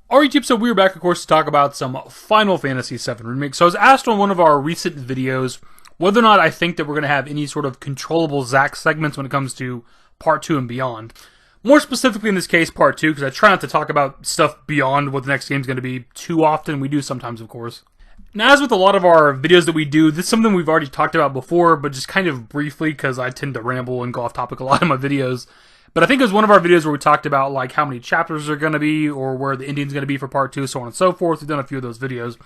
Alright YouTube, so we're back of course to talk about some Final Fantasy VII Remake. So I was asked on one of our recent videos whether or not I think that we're going to have any sort of controllable Zack segments when it comes to Part 2 and beyond. More specifically in this case, Part 2, because I try not to talk about stuff beyond what the next game is going to be too often. We do sometimes, of course. Now, as with a lot of our videos that we do, this is something we've already talked about before, but just kind of briefly, because I tend to ramble and go off topic a lot in my videos. But I think it was one of our videos where we talked about like how many chapters are going to be, or where the ending's going to be for Part 2, so on and so forth. We've done a few of those videos.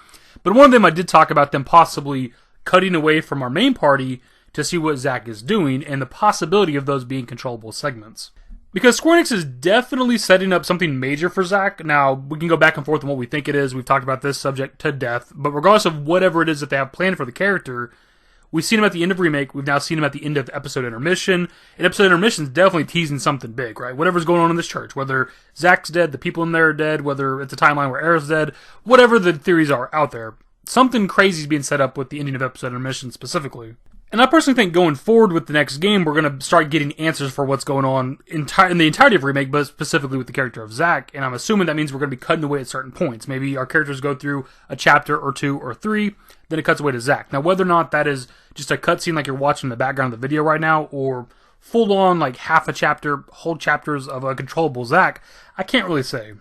But one of them I did talk about them possibly cutting away from our main party to see what Zack is doing, and the possibility of those being controllable segments. Because Square Enix is definitely setting up something major for Zack. Now, we can go back and forth on what we think it is. We've talked about this subject to death. But regardless of whatever it is that they have planned for the character, we've seen him at the end of Remake. We've now seen him at the end of Episode Intermission. And Episode Intermission is definitely teasing something big, right? Whatever's going on in this church. Whether Zack's dead, the people in there are dead, whether it's a timeline where Aerith's dead, whatever the theories are out there. Something crazy is being set up with the ending of Episode Intermission specifically. And I personally think going forward with the next game, we're going to start getting answers for what's going on in the entirety of Remake, but specifically with the character of Zack. And I'm assuming that means we're going to be cutting away at certain points. Maybe our characters go through a chapter or two or three, then it cuts away to Zack. Now, whether or not that is just a cutscene like you're watching in the background of the video right now, or full on like half a chapter, whole chapters of a controllable Zack, I can't really say.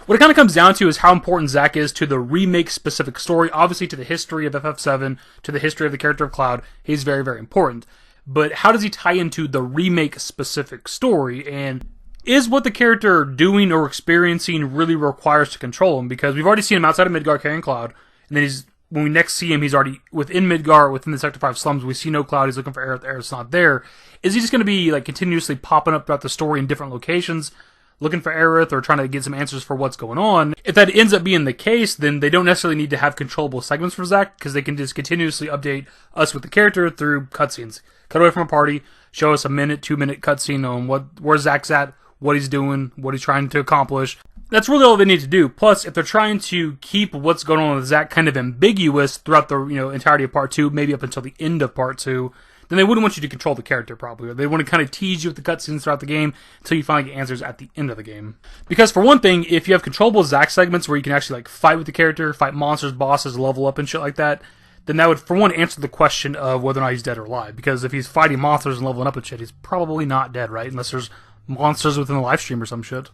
What it kind of comes down to is how important Zack is to the remake-specific story. Obviously, to the history of FF7, to the history of the character of Cloud, he's very, very important. But how does he tie into the remake-specific story? And is what the character doing or experiencing really requires to control him? Because we've already seen him outside of Midgar carrying Cloud, and then when we next see him, he's already within Midgar, within the Sector 5 slums. We see no Cloud. He's looking for Aerith. Aerith's not there. Is he just going to be like continuously popping up throughout the story in different locations, looking for Aerith or trying to get some answers for what's going on? If that ends up being the case, then they don't necessarily need to have controllable segments for Zack, because they can just continuously update us with the character through cutscenes. Cut away from a party, show us a minute, 2-minute cutscene on where Zack's at, what he's doing, what he's trying to accomplish. That's really all they need to do. Plus, if they're trying to keep what's going on with Zack kind of ambiguous throughout the entirety of Part 2, maybe up until the end of Part 2, then they wouldn't want you to control the character probably. Or they want to kind of tease you with the cutscenes throughout the game until you finally get answers at the end of the game. Because for one thing, if you have controllable Zack segments where you can actually like fight with the character, fight monsters, bosses, level up and shit like that, then that would for one answer the question of whether or not he's dead or alive. Because if he's fighting monsters and leveling up and shit, he's probably not dead, right? Unless there's monsters within the live stream or some shit.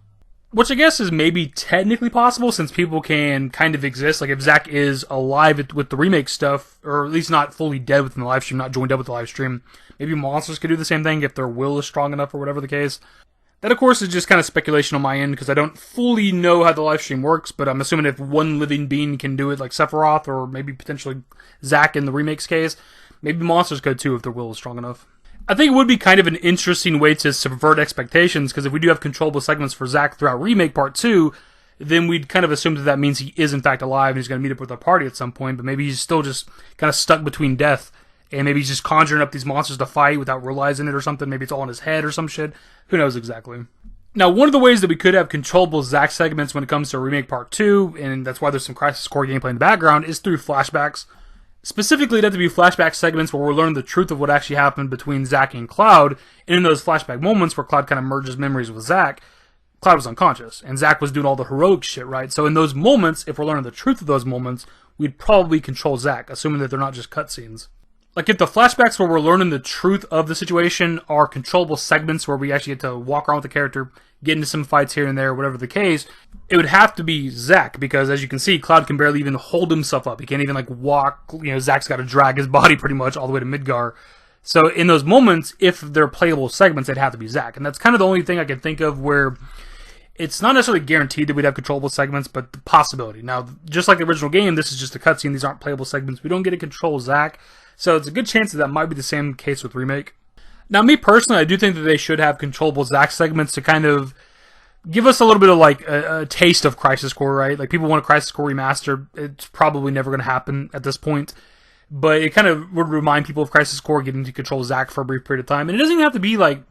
Which I guess is maybe technically possible, since people can kind of exist. Like if Zack is alive with the remake stuff, or at least not fully dead within the live stream, not joined up with the live stream, maybe monsters could do the same thing if their will is strong enough or whatever the case. That of course is just kind of speculation on my end, because I don't fully know how the live stream works, but I'm assuming if one living being can do it, like Sephiroth, or maybe potentially Zack in the remake's case, maybe monsters could too if their will is strong enough. I think it would be kind of an interesting way to subvert expectations, because if we do have controllable segments for Zack throughout Remake Part 2, then we'd kind of assume that that means he is in fact alive and he's going to meet up with our party at some point, but maybe he's still just kind of stuck between death, and maybe he's just conjuring up these monsters to fight without realizing it or something. Maybe it's all in his head or some shit. Who knows exactly. Now, one of the ways that we could have controllable Zack segments when it comes to Remake Part 2, and that's why there's some Crisis Core gameplay in the background, is through flashbacks. Specifically, it'd have to be flashback segments where we're learning the truth of what actually happened between Zack and Cloud, and in those flashback moments where Cloud kind of merges memories with Zack, Cloud was unconscious, and Zack was doing all the heroic shit, right? So in those moments, if we're learning the truth of those moments, we'd probably control Zack, assuming that they're not just cutscenes. Like if the flashbacks where we're learning the truth of the situation are controllable segments where we actually get to walk around with the character, get into some fights here and there, whatever the case, it would have to be Zack, because as you can see, Cloud can barely even hold himself up. He can't even like walk. Zack's got to drag his body pretty much all the way to Midgar. So in those moments, if they're playable segments, they'd have to be Zack. And that's kind of the only thing I can think of where it's not necessarily guaranteed that we'd have controllable segments, but the possibility. Now, just like the original game, this is just a cutscene. These aren't playable segments. We don't get to control Zack. So it's a good chance that might be the same case with Remake. Now, me personally, I do think that they should have controllable Zack segments to kind of give us a little bit of like a taste of Crisis Core, right? Like people want a Crisis Core remaster. It's probably never going to happen at this point. But it kind of would remind people of Crisis Core getting to control Zack for a brief period of time. And it doesn't even have to be like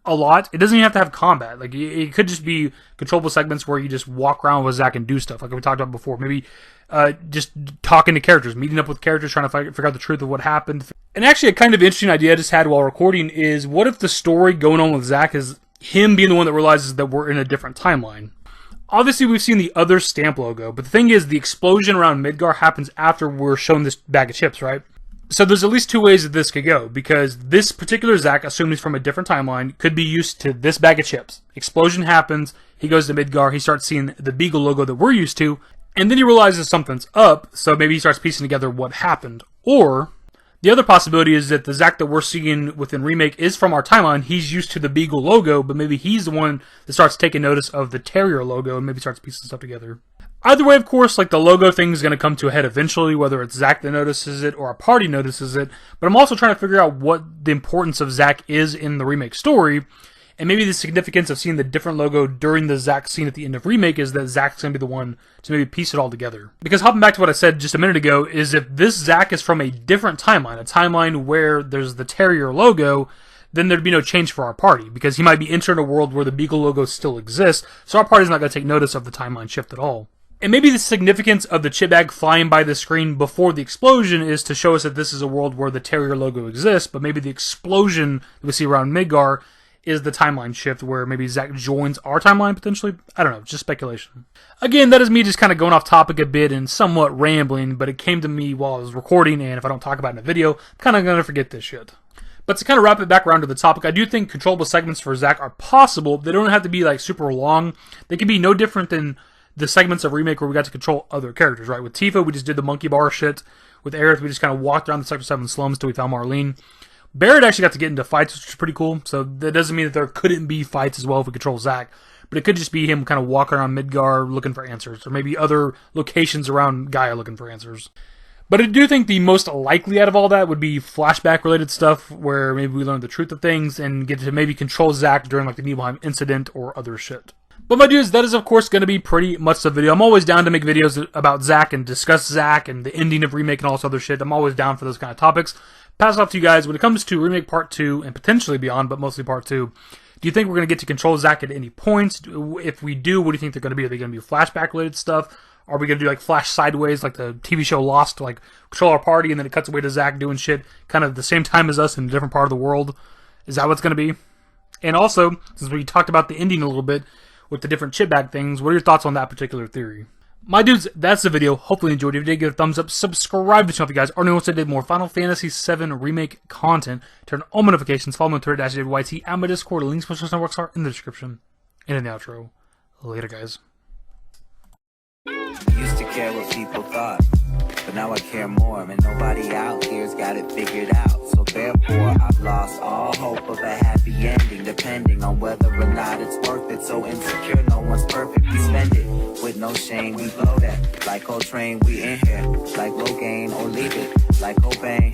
a lot. It doesn't even have to have combat. Like it could just be controllable segments where you just walk around with Zack and do stuff, like we talked about before. Maybe just talking to characters, meeting up with characters, trying to figure out the truth of what happened. And actually, a kind of interesting idea I just had while recording is, what if the story going on with Zack is him being the one that realizes that we're in a different timeline? Obviously, we've seen the other stamp logo, but the thing is, the explosion around Midgar happens after we're shown this bag of chips, right? So there's at least two ways that this could go, because this particular Zack, assuming he's from a different timeline, could be used to this bag of chips. Explosion happens, he goes to Midgar, he starts seeing the Beagle logo that we're used to, and then he realizes something's up, so maybe he starts piecing together what happened. Or the other possibility is that the Zack that we're seeing within Remake is from our timeline. He's used to the Beagle logo, but maybe he's the one that starts taking notice of the Terrier logo and maybe starts piecing stuff together. Either way, of course, like the logo thing is going to come to a head eventually, whether it's Zack that notices it or a party notices it. But I'm also trying to figure out what the importance of Zack is in the Remake story. And maybe the significance of seeing the different logo during the Zack scene at the end of Remake is that Zack's going to be the one to maybe piece it all together. Because hopping back to what I said just a minute ago, is if this Zack is from a different timeline, a timeline where there's the Terrier logo, then there'd be no change for our party. Because he might be entering a world where the Beagle logo still exists, so our party's not going to take notice of the timeline shift at all. And maybe the significance of the chip bag flying by the screen before the explosion is to show us that this is a world where the Terrier logo exists, but maybe the explosion that we see around Midgar is the timeline shift where maybe Zack joins our timeline potentially. I don't know, just speculation. Again, that is me just kind of going off topic a bit and somewhat rambling, but it came to me while I was recording, and if I don't talk about it in a video, I'm kind of going to forget this shit. But to kind of wrap it back around to the topic, I do think controllable segments for Zack are possible. They don't have to be like super long. They can be no different than the segments of Remake where we got to control other characters, right? With Tifa, we just did the monkey bar shit. With Aerith, we just kind of walked around the Sector 7 slums till we found Marlene. Barrett actually got to get into fights, which is pretty cool. So that doesn't mean that there couldn't be fights as well if we control Zack. But it could just be him kind of walking around Midgar looking for answers. Or maybe other locations around Gaia looking for answers. But I do think the most likely out of all that would be flashback-related stuff, where maybe we learn the truth of things and get to maybe control Zack during like the Nibelheim incident or other shit. But my dudes, that is of course going to be pretty much the video. I'm always down to make videos about Zack and discuss Zack and the ending of Remake and all this other shit. I'm always down for those kind of topics. Pass it off to you guys. When it comes to Remake Part 2 and potentially beyond, but mostly Part 2, do you think we're going to get to control Zack at any points? If we do, what do you think they're going to be? Are they going to be flashback-related stuff? Are we going to do like Flash Sideways, like the TV show Lost, like control our party and then it cuts away to Zack doing shit kind of the same time as us in a different part of the world? Is that what's going to be? And also, since we talked about the ending a little bit with the different chip bag things, what are your thoughts on that particular theory? My dudes, that's the video. Hopefully you enjoyed it. If you did, give it a thumbs up. Subscribe to the channel if you guys already know what I did more Final Fantasy VII Remake content. Turn on notifications. Follow me on Twitter, @DavidYT, and my Discord. Links to my social networks are in the description and in the outro. Later, guys. Used to care what people thought, but now I care more, and nobody out here's got it figured out. So therefore, I've lost all hope of a happy ending, depending on whether or not it's worth it. So insecure, no one's perfect. We spend it with no shame. We blow that like Coltrane. We in here like Rogaine, or leave it like Cobain.